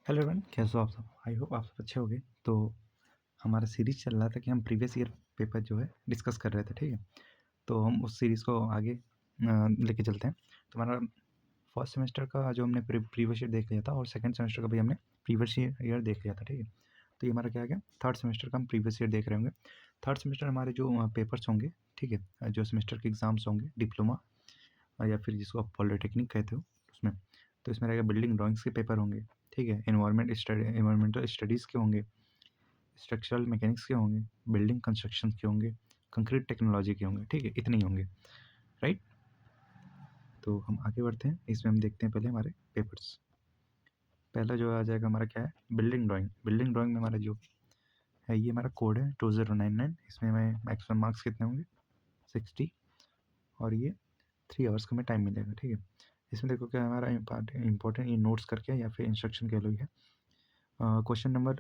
Hello everyone, कैसे हो आप सब? आई होप आप सब अच्छे होंगे। तो हमारा सीरीज़ चल रहा था कि हम प्रीवियस ईयर पेपर जो है डिस्कस कर रहे थे, ठीक है? तो हम उस सीरीज़ को आगे लेके चलते हैं। तो हमारा फर्स्ट सेमेस्टर का जो हमने प्रीवियस ईयर देख लिया था और सेकंड सेमेस्टर का भी हमने प्रीवियस ईयर देख लिया था, ठीक है? तो ये हमारा क्या आ गया, थर्ड सेमेस्टर का हम प्रीवियस ईयर देख रहे होंगे। थर्ड सेमेस्टर हमारे जो पेपर्स होंगे, ठीक है? जो सेमेस्टर के एग्ज़ाम्स होंगे डिप्लोमा या फिर जिसको आप पॉलिटेक्निक कहते हो उसमें, तो इसमें रहेगा बिल्डिंग ड्राइंग्स के पेपर होंगे, ठीक है? एनवायरमेंटल स्टडीज़ के होंगे, स्ट्रक्चरल मैकेनिक्स के होंगे, बिल्डिंग कंस्ट्रक्शन के होंगे, कंक्रीट टेक्नोलॉजी के होंगे, ठीक है? इतने ही होंगे, राइट? तो हम आगे बढ़ते हैं, इसमें हम देखते हैं पहले हमारे पेपर्स। पहला जो आ जाएगा हमारा क्या है, बिल्डिंग ड्राइंग। बिल्डिंग ड्राइंग में हमारा जो है, ये हमारा कोड है 2099। इसमें हमें मैक्सिमम मार्क्स कितने होंगे, 60, और ये 3 आवर्स का हमें टाइम मिलेगा, ठीक है? इसमें देखो क्या हमारा इंपॉर्टेंट ये नोट्स करके या फिर इंस्ट्रक्शन कह लो ये है। Question number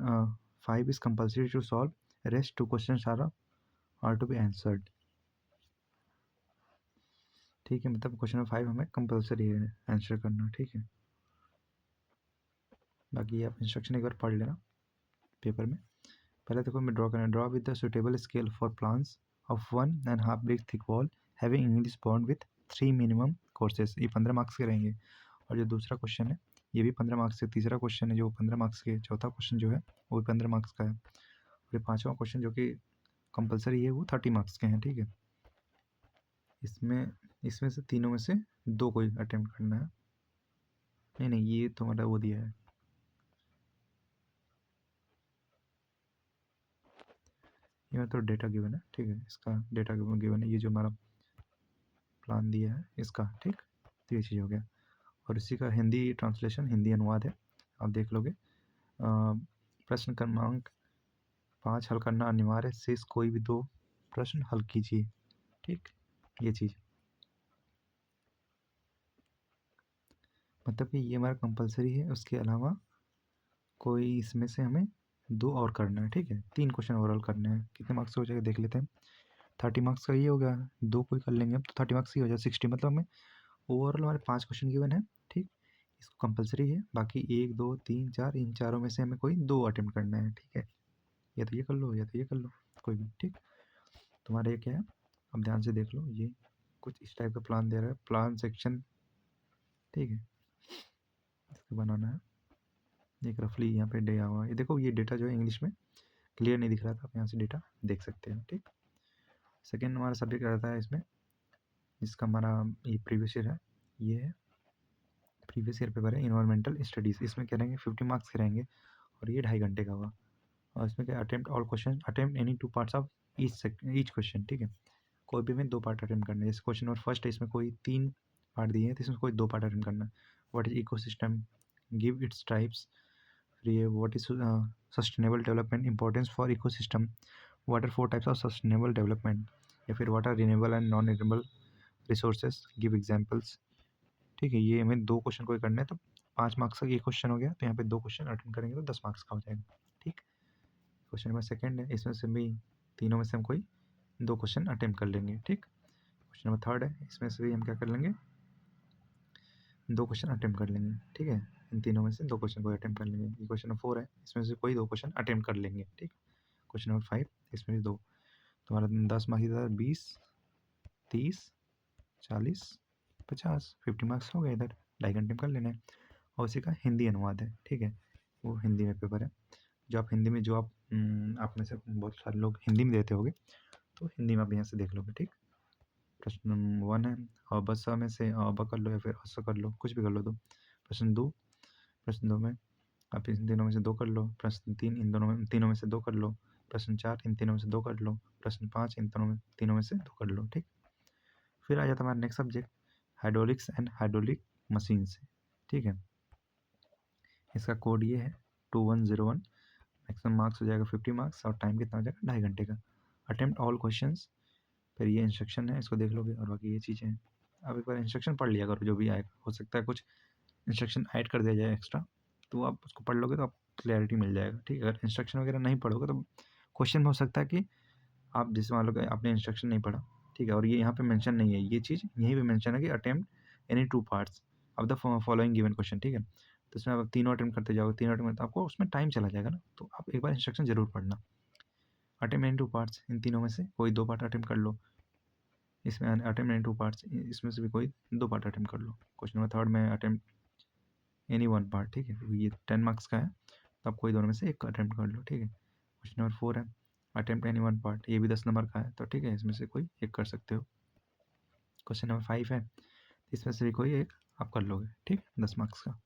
5 is compulsory to solve, rest 2 questions are to be answered, ठीक है? मतलब क्वेश्चन नंबर 5 हमें कंपल्सरी है आंसर करना, ठीक है? बाकी आप इंस्ट्रक्शन एक बार पढ़ लेना पेपर में। पहले देखो हमें ड्रॉ करना है, draw with the suitable scale for plans of 1.5 brick thick wall having English bond with 3 minimum courses. ये 15 मार्क्स के रहेंगे। और जो दूसरा क्वेश्चन है ये भी 15 मार्क्स के, तीसरा क्वेश्चन है जो 15 मार्क्स के, चौथा क्वेश्चन जो है वो भी 15 मार्क्स का है, और ये पाँचवा क्वेश्चन जो कि कंपलसरी है वो 30 मार्क्स के हैं, ठीक है? इसमें इसमें से तीनों में से दो कोई अटेम्प्ट करना है। नहीं नहीं, ये तो मतलब वो दिया है, ये मतलब तो डेटा गिवन है, ठीक है? इसका डेटा गिवन है, ये जो हमारा प्लान दिया है इसका, ठीक? तो ये चीज़ हो गया। और इसी का हिंदी ट्रांसलेशन, हिंदी अनुवाद है, आप देख लोगे। प्रश्न क्रमांक 5 हल करना अनिवार्य, शेष कोई भी 2 प्रश्न हल कीजिए, ठीक? ये चीज़ मतलब कि ये हमारा कंपलसरी है, उसके अलावा कोई इसमें से हमें 2 और करना है, ठीक है? 3 क्वेश्चन ओवरऑल करने हैं। कितने मार्क्स हो जाएगा देख लेते हैं। 30 मार्क्स का ये हो गया, 2 कोई कर लेंगे तो 30 मार्क्स ही हो जाए, 60। मतलब हमें ओवरऑल हमारे 5 क्वेश्चन गिवन है, ठीक? इसको कंपलसरी है, बाकी 1, 2, 3, 4, इन चारों में से हमें कोई 2 अटेम्प्ट करना है, ठीक है? या तो ये कर लो या तो ये कर लो, कोई भी, ठीक? तुम्हारा ये क्या है, अब ध्यान से देख लो, ये कुछ इस टाइप का प्लान दे रहा है, प्लान सेक्शन, ठीक है? इसको बनाना है, एक रफली यहाँ पे दिया हुआ है। ये देखो, ये डेटा जो है इंग्लिश में क्लियर नहीं दिख रहा था, आप यहाँ से डेटा देख सकते हैं, ठीक? सेकेंड हमारा सब्जेक्ट रहता है इसमें, जिसका हमारा ये प्रीवियस ईयर है, ये है प्रीवियस ईयर पेपर है इन्वायरमेंटल स्टडीज़। इसमें क्या रहेंगे, 50 मार्क्स के रहेंगे, और ये 2.5 घंटे का होगा। और इसमें क्या, attempt all question, attempt any 2 parts of each question, ठीक है? कोई भी हमें 2 पार्ट अटेम्प्ट करना है। जैसे क्वेश्चन नंबर फर्स्ट है, इसमें कोई 3 पार्ट दिए हैं तो इसमें कोई 2 पार्ट अटेम्प्ट करना है। What is ecosystem, give its types, फिर ये what is sustainable development, importance for ecosystem, what are 4 types of sustainable development, या फिर what are renewable and non renewable resources, give examples, ठीक है? ये हमें 2 क्वेश्चन कोई करना है, तो 5 मार्क्स का ये क्वेश्चन हो गया, तो यहाँ पे 2 क्वेश्चन अटेम्प्ट करेंगे तो 10 मार्क्स का हो जाएगा, ठीक? क्वेश्चन नंबर सेकंड है, इसमें से भी तीनों में से हम कोई 2 क्वेश्चन अटेम्प्ट कर लेंगे, ठीक? क्वेश्चन नंबर थर्ड है, इसमें से भी हम क्या कर लेंगे, 2 क्वेश्चन अटेम्प्ट कर लेंगे, ठीक है? इन तीनों में से 2 क्वेश्चन कोई अटेम्प्ट कर लेंगे। ये क्वेश्चन नंबर 4 है, इसमें से कोई 2 क्वेश्चन अटेम्प्ट कर लेंगे, ठीक? क्वेश्चन नंबर 5, इसमें से 2। तुम्हारा 10 मार्क्स इधर, 20, 30, 40, 50, 50 मार्क्स हो गए इधर, 2.5 घंटे में कर लेना है। और उसी का हिंदी अनुवाद है, ठीक है? वो हिंदी में पेपर है, जो आप हिंदी में, जो आप में से बहुत सारे लोग हिंदी में देते होंगे, तो हिंदी में आप यहाँ से देख लोगे, ठीक? प्रश्न नंबर 1 है, और बस में से ब कर लो या फिर अस कर लो, कुछ भी कर लो। 2 प्रश्न 2, प्रश्न 2 में आप इन तीनों में से 2 कर लो। प्रश्न 3, इन तीनों में से 2 कर लो। प्रश्न 4, इन तीनों में से 2 कर लो। प्रश्न 5, इन तीनों में से 2 कर लो, ठीक? फिर आ जाता है हमारा next subject, hydraulics and hydraulic machines, ठीक है? इसका कोड ये है 2101। मैक्सिमम मार्क्स हो जाएगा 50 मार्क्स, और टाइम कितना हो जाएगा, 2.5 घंटे का। अटेम्प्ट ऑल क्वेश्चंस, फिर ये इंस्ट्रक्शन है, इसको देख लोगे, और बाकी ये चीज़ें हैं। आप एक बार इंस्ट्रक्शन पढ़ लिया करो, जो भी आएगा, हो सकता है कुछ इंस्ट्रक्शन ऐड कर दिया जाए एक्स्ट्रा, तो आप उसको पढ़ लोगे तो आप क्लैरिटी मिल जाएगा, ठीक है? अगर इंस्ट्रक्शन वगैरह नहीं पढ़ोगे तो क्वेश्चन में हो सकता है कि आप जैसे मान लो कि आपने इंस्ट्रक्शन नहीं पढ़ा, ठीक है? और ये यहाँ पे मेंशन नहीं है, ये चीज़ यहीं पे मेंशन है कि attempt any 2 parts of the following given question, ठीक है? तो उसमें आप तीनों अटेम्प्ट करते जाओगे, तीनों अटेम्प्ट तो आपको उसमें टाइम चला जाएगा ना। तो आप एक बार इंस्ट्रक्शन जरूर पढ़ना। अटेम्प्ट इन 2 पार्ट्स, इन तीनों में से कोई 2 पार्ट अटेम्प्ट कर लो। इसमें अटेम्प्ट इन 2 पार्ट्स, इसमें से भी कोई 2 पार्ट अटेम्प्ट कर लो। क्वेश्चन नंबर 3 में अटेम्प्ट एनी 1 पार्ट, ठीक है, ये 10 मार्क्स का है, तो आप कोई दोनों में से एक अटेम्प्ट कर लो, ठीक है। क्वेश्चन नंबर 4 है अटेम्प्ट एनी 1 पार्ट, ये भी 10 नंबर का है, तो ठीक है, इसमें से कोई एक कर सकते हो। क्वेश्चन नंबर 5 है, इसमें से भी कोई एक आप कर लोगे, ठीक, 10 मार्क्स का।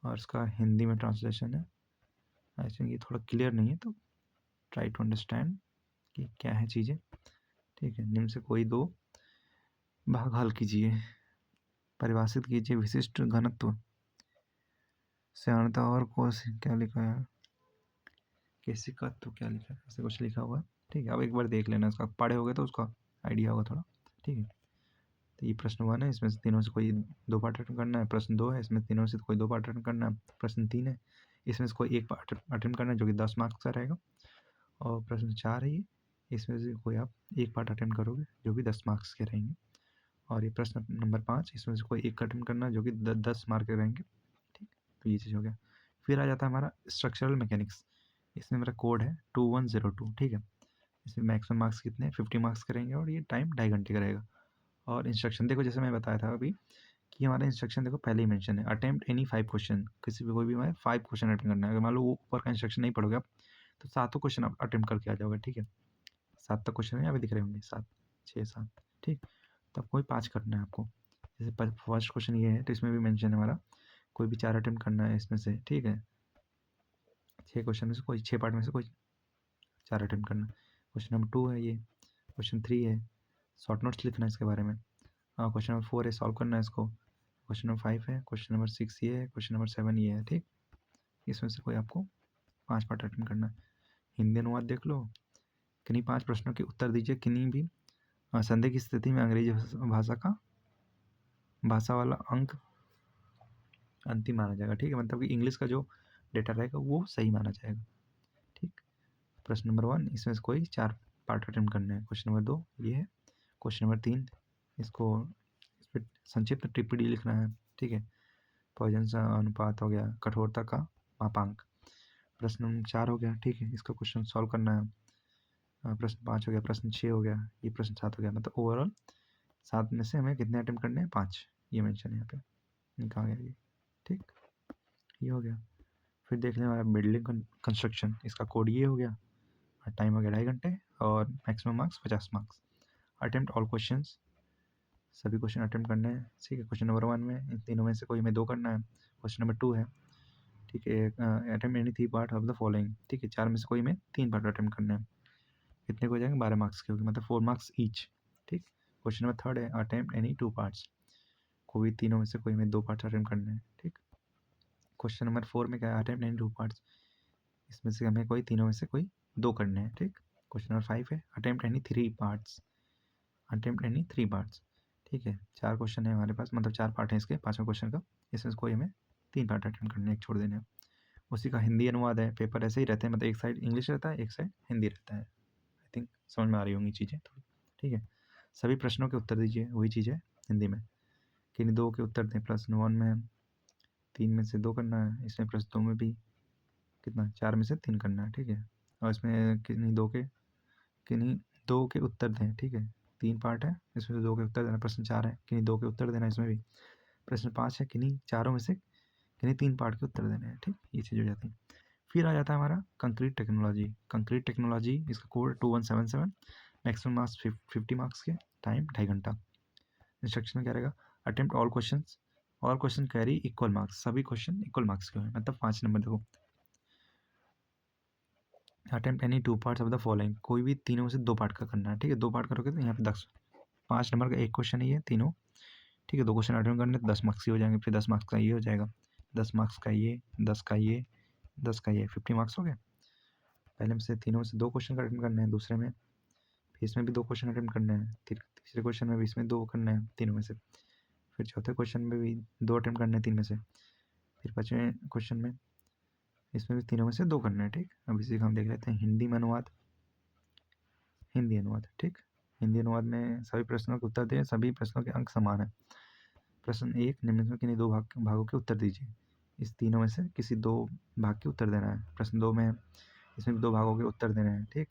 और इसका हिंदी में ट्रांसलेशन है, आई थिंक ये थोड़ा क्लियर नहीं है, तो ट्राई टू अंडरस्टैंड कि क्या है चीज़ें, ठीक है। निम्न से कोई 2 भाग हल कीजिए, परिभाषित कीजिए विशिष्ट घनत्व, श्यानता और कोश, क्या लिखा है, कैसे का तो क्या लिखा है, ऐसे कुछ लिखा हुआ है, ठीक है। अब एक बार देख लेना, इसका पढ़े होगे तो उसका आइडिया होगा थोड़ा, ठीक है। तो ये प्रश्न 1 है, इसमें से तीनों से कोई 2 पार्ट अटेम्प्ट करना है। प्रश्न 2 है, इसमें तीनों से कोई 2 पार्ट अटेम्प्ट करना है। प्रश्न 3 है, इसमें से कोई एक पार्ट अटेम्प्ट करना है, जो कि 10 मार्क्स का रहेगा। और प्रश्न 4 है ये, इसमें से कोई आप एक पार्ट अटेम्प्ट करोगे, जो कि 10 मार्क्स के रहेंगे। और ये प्रश्न नंबर 5, इसमें से कोई एक अटेम्प्ट करना है, जो कि 10 मार्क के रहेंगे, ठीक। तो ये चीज़ हो गया। फिर आ जाता है हमारा स्ट्रक्चरल मैकेनिक्स, इसमें मेरा कोड है 2102, ठीक है। इसमें मैक्सिमम मार्क्स कितने 50 मार्क्स के रहेंगे, और ये टाइम 2.5 घंटे का रहेगा। और इंस्ट्रक्शन देखो, जैसे मैं बताया था अभी कि हमारा इंस्ट्रक्शन देखो पहले ही मेंशन है, अटेम्प्ट एनी 5 क्वेश्चन, किसी भी कोई भी हमारे 5 क्वेश्चन अटेम्प्ट करना है। अगर मान लो वो ऊपर का इंस्ट्रक्शन नहीं पढ़ोगे आप, तो 7 क्वेश्चन आप अटेम्प्ट करके आ जाओगे, ठीक है। 7 तक क्वेश्चन यहाँ पे दिख रहे होंगे, 7 6 7, ठीक। तो आपको 5 करना है आपको। जैसे फर्स्ट क्वेश्चन ये है, तो इसमें भी मेंशन है हमारा कोई भी 4 अटेम्प्ट करना है इसमें से, ठीक है। 6 क्वेश्चन में से कोई 6 पार्ट में से कोई 4 अटेम्प्ट करना है। क्वेश्चन नंबर 2 है ये। क्वेश्चन 3 है, शॉर्ट नोट्स लिखना है इसके बारे में। क्वेश्चन नंबर 4 है, सॉल्व करना है इसको। क्वेश्चन नंबर 5 है, क्वेश्चन नंबर 6 ये है, क्वेश्चन नंबर 7 ये है, ठीक। इसमें से कोई आपको 5 पार्ट अटेम्प्ट करना है। हिंदी अनुवाद देख लो, किन्हीं 5 प्रश्नों के उत्तर दीजिए, किन्हीं भी संदेह की स्थिति में अंग्रेजी भाषा वाला अंक अंतिम माना जाएगा, ठीक है। मतलब कि इंग्लिश का जो डेटा रहेगा वो सही माना जाएगा, ठीक। प्रश्न नंबर 1, इसमें से कोई 4 पार्ट अटेम्प्ट करना है। क्वेश्चन नंबर 2 ये है। क्वेश्चन नंबर 3, इसको इस पर संक्षिप्त टिप्पणी लिखना है, ठीक है। पॉइजन अनुपात हो गया, कठोरता का मापांक। प्रश्न नंबर 4 हो गया, ठीक है, इसका क्वेश्चन सॉल्व करना है। प्रश्न 5 हो गया, प्रश्न 6 हो गया, ये प्रश्न 7 हो गया। मतलब ओवरऑल 7 में से हमें कितने अटेम्प्ट करने हैं, 5, ये मेंशन है यहाँ पे, निकाल गया ये, ठीक। ये हो गया। फिर देख लें हमारा बिल्डिंग कंस्ट्रक्शन, इसका कोड ये हो गया। टाइम हो गया 2.5 घंटे, और maximum marks 50 marks. Attempt all question, सभी क्वेश्चन अटेम्प्ट करने हैं, ठीक है। क्वेश्चन नंबर 1 में इन तीनों में से कोई हमें 2 करना है। क्वेश्चन नंबर 2 है, ठीक है, attempt any 3 part of the following, ठीक है, 4 में से कोई में 3 पार्ट अटेम्प्ट करना है। कितने को हो जाएंगे, 12 मार्क्स के होगी, मतलब 4 मार्क्स ईच, ठीक। क्वेश्चन नंबर 3 है अटेम्प्ट एनी 2 पार्ट्स, कोई तीनों में से कोई में 2 पार्ट्स अटेम्प्ट करने हैं, ठीक। क्वेश्चन नंबर 4 में क्या है, अटेम्प्ट एनी 2 पार्ट्स, इसमें से हमें कोई तीनों में से कोई 2 करने हैं, ठीक। क्वेश्चन नंबर 5 है attempt any 3 parts, attempt any 3 parts, ठीक है। 4 क्वेश्चन है हमारे पास, मतलब 4 पार्ट है इसके, 5वें क्वेश्चन का, इसमें से कोई हमें 3 पार्ट अटेम्प्ट करने हैं, एक छोड़ देने हैं। उसी का हिंदी अनुवाद है। पेपर ऐसे ही रहते हैं, मतलब एक साइड इंग्लिश रहता है, एक साइड हिंदी रहता है। आई थिंक समझ में आ रही होंगी चीज़ें थोड़ी, ठीक है। सभी प्रश्नों के उत्तर दीजिए, वही चीज़ है हिंदी में। किन्हीं 2 के उत्तर दें, प्रश्न 1 में 3 में से 2 करना है, इसमें प्रश्न 2 में भी कितना 4 में से 3 करना है, ठीक है। और इसमें किन्हीं 2 के उत्तर दें, ठीक है। 3 पार्ट है, इसमें से 2 के उत्तर देना। प्रश्न 4 है, किन्हीं 2 के उत्तर देना, इसमें भी। प्रश्न 5 है, किन्हीं चारों में से किन्हीं 3 पार्ट के उत्तर देने हैं, ठीक। ये चीज़ हो जाती है। फिर आ जाता है हमारा कंक्रीट टेक्नोलॉजी। कंक्रीट टेक्नोलॉजी, इसका कोड 2177, मैक्सिमम मार्क्स 50 मार्क्स के, टाइम 2.5 घंटा। इंस्ट्रक्शन में क्या रहेगा, attempt all question carry equal marks, सभी क्वेश्चन इक्वल मार्क्स के हैं, मतलब 5 नंबर। देखो, attempt any 2 parts of the following, कोई भी तीनों में से 2 पार्ट का करना है, ठीक है। 2 पार्ट करोगे तो यहाँ पे 10, 5 नंबर का एक क्वेश्चन है ये तीनों, ठीक है। 2 क्वेश्चन अटेम्प्ट करने तो 10 मार्क्स ही हो जाएंगे। फिर 10 मार्क्स का ये हो जाएगा, 10 मार्क्स का ये, 10 का ये, 10 का ये, 50 मार्क्स हो गए। पहले में से तीनों में से 2 क्वेश्चन अटेम्प्ट करने हैं, दूसरे में फिर इसमें भी 2 क्वेश्चन अटेम्प्ट करने हैं, तीसरे क्वेश्चन में भी इसमें 2 करने हैं तीनों में से। फिर चौथे क्वेश्चन में भी 2 अटेम्प्ट करने हैं 3 में से। फिर 5वें क्वेश्चन में इसमें भी तीनों में से 2 करने हैं, ठीक। अब इसी का हम देख लेते हैं हिंदी में अनुवाद। हिंदी अनुवाद, ठीक। हिंदी अनुवाद में सभी प्रश्नों के उत्तर दें, सभी प्रश्नों के अंक समान है। प्रश्न 1, निम्न में किन्हीं 2 भागों के उत्तर दीजिए। इस तीनों में से किसी 2 भाग के उत्तर देना है। प्रश्न 2 में इसमें भी 2 भागों के उत्तर देने हैं, ठीक?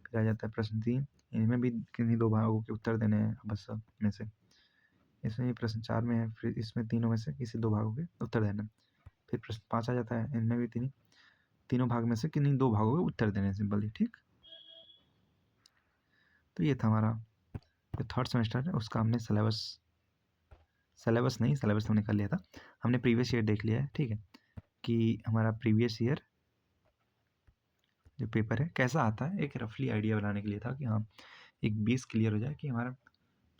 फिर आ जाता है प्रश्न 3, इनमें भी किन्हीं 2 भागों के उत्तर देने हैं बस में से। इसमें भी प्रश्न 4 में है, फिर इसमें तीनों में से किसी 2 भागों के उत्तर देना है। फिर प्रश्न 5 आ जाता है, इनमें भी तीनों भाग में से किन्हीं 2 भागों के उत्तर देने हैं सिंपली, ठीक? तो ये था हमारा जो थर्ड सेमेस्टर है उसका हमने सिलेबस तो हमने कर लिया था। हमने प्रीवियस ईयर देख लिया है, ठीक है? कि हमारा प्रीवियस ईयर जो पेपर है कैसा आता है, एक रफली आइडिया बनाने के लिए था कि हाँ, एक बेस क्लियर हो जाए कि हमारा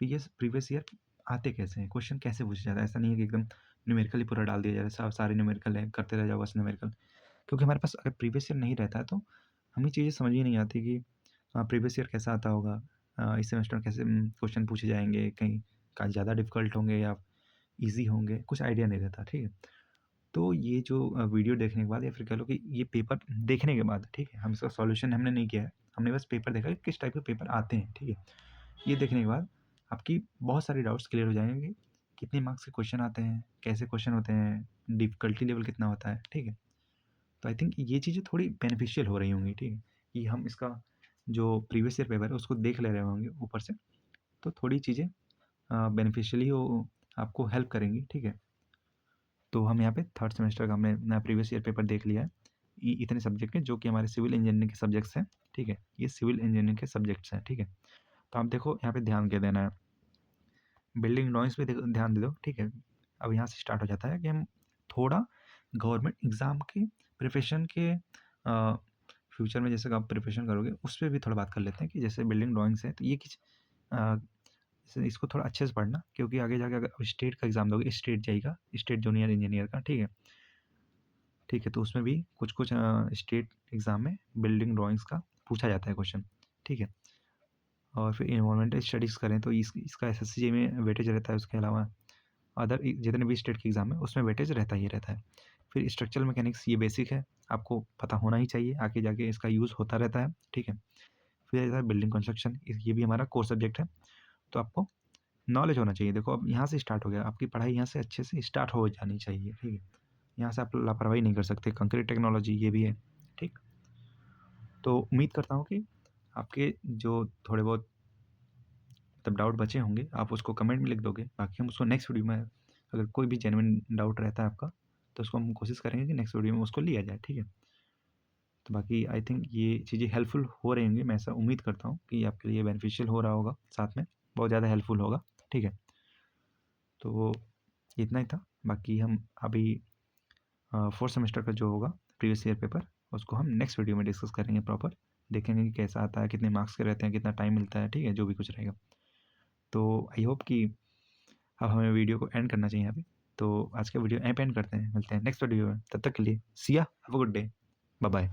प्रीवियस ईयर आते कैसे हैं, क्वेश्चन कैसे पूछा जाता है। ऐसा नहीं है कि एकदम न्यूमेरिकल ही पूरा डाल दिया जाए, सारे न्यूमेरिकल है, करते रह जाओ बस न्यूमेरिकल। क्योंकि हमारे पास अगर प्रीवियस ईयर नहीं रहता है तो हमें चीज़ें समझ ही नहीं आती कि प्रीवियस ईयर कैसा आता होगा, इस सेमेस्टर में कैसे क्वेश्चन पूछे जाएंगे, कहीं का ज़्यादा डिफिकल्ट होंगे या ईजी होंगे, कुछ आइडिया नहीं रहता, ठीक है? तो ये जो वीडियो देखने के बाद या फिर कह लो कि ये पेपर देखने के बाद, ठीक है, हम इसका सॉल्यूशन हमने नहीं किया है, हमने बस पेपर देखा कि किस टाइप के पेपर आते हैं, ठीक है? ये देखने के बाद आपकी बहुत सारे डाउट्स क्लियर हो जाएंगे, कितने मार्क्स के क्वेश्चन आते हैं, कैसे क्वेश्चन होते हैं, डिफ़िकल्टी लेवल कितना होता है, ठीक है? तो आई थिंक ये चीज़ें थोड़ी बेनिफिशियल हो रही होंगी, ठीक है? कि हम इसका जो प्रीवियस ईयर पेपर है उसको देख ले रहे होंगे ऊपर से, तो थोड़ी चीज़ें बेनिफिशियली वो आपको हेल्प करेंगी, ठीक है? तो हम यहाँ पे थर्ड सेमेस्टर का हमने नया प्रीवियस ईयर पेपर देख लिया है। इतने सब्जेक्ट हैं जो कि हमारे सिविल इंजीनियरिंग के सब्जेक्ट्स हैं, ठीक है? ये सिविल इंजीनियरिंग के सब्जेक्ट्स हैं, ठीक है? तो आप देखो यहाँ पे ध्यान क्या देना है, बिल्डिंग ड्राइंग्स पे देखो ध्यान दे दो, ठीक है? अब यहाँ से स्टार्ट हो जाता है कि हम थोड़ा गवर्नमेंट एग्ज़ाम के प्रिपरेशन के फ्यूचर में जैसे आप प्रिपरेशन करोगे उस पे भी थोड़ा बात कर लेते हैं कि जैसे बिल्डिंग ड्राइंग्स है तो ये इसको थोड़ा अच्छे से पढ़ना, क्योंकि आगे जाके अगर स्टेट का एग्ज़ाम दोगे, स्टेट जाएगा, स्टेट जूनियर इंजीनियर का, ठीक है? ठीक है, तो उसमें भी कुछ स्टेट एग्ज़ाम में बिल्डिंग ड्राइंग्स का पूछा जाता है क्वेश्चन, ठीक है? और फिर एनवायरमेंटल स्टडीज़ करें तो इसका एसएससी में वेटेज रहता है, उसके अलावा अदर जितने भी स्टेट के एग्ज़ाम है उसमें वेटेज रहता ही रहता है। फिर स्ट्रक्चरल मैकेनिक्स ये बेसिक है, आपको पता होना ही चाहिए, आगे जाके इसका यूज़ होता रहता है, ठीक है? फिर रहता है बिल्डिंग कंस्ट्रक्शन, ये भी हमारा कोर सब्जेक्ट है, तो आपको नॉलेज होना चाहिए। देखो अब यहाँ से स्टार्ट हो गया, आपकी पढ़ाई यहाँ से अच्छे से स्टार्ट हो जानी चाहिए, ठीक है? यहाँ से आप लापरवाही नहीं कर सकते, कंक्रीट टेक्नोलॉजी ये भी है, ठीक? तो उम्मीद करता हूँ कि आपके जो थोड़े बहुत तब डाउट बचे होंगे आप उसको कमेंट में लिख दोगे, बाकी हम उसको नेक्स्ट वीडियो में अगर कोई भी जेन्युइन डाउट रहता है आपका तो उसको हम कोशिश करेंगे कि नेक्स्ट वीडियो में उसको लिया जाए, ठीक है? तो बाकी आई थिंक ये चीज़ें हेल्पफुल हो रही होंगी, मैं ऐसा उम्मीद करता हूँ कि आपके लिए बेनिफिशियल हो रहा होगा, साथ में बहुत ज़्यादा हेल्पफुल होगा, ठीक है? तो इतना ही था, बाकी हम अभी फोर्थ सेमेस्टर का जो होगा प्रीवियस ईयर पेपर उसको हम नेक्स्ट वीडियो में डिस्कस करेंगे प्रॉपर, देखेंगे कि कैसा आता है, कितने मार्क्स के रहते हैं, कितना टाइम मिलता है, ठीक है? जो भी कुछ रहेगा। तो आई होप कि अब हमें वीडियो को एंड करना चाहिए यहाँ पे। तो आज का वीडियो यहीं पे एंड करते हैं, मिलते हैं नेक्स्ट वीडियो में, तब तक के लिए see ya, have a good day, bye bye.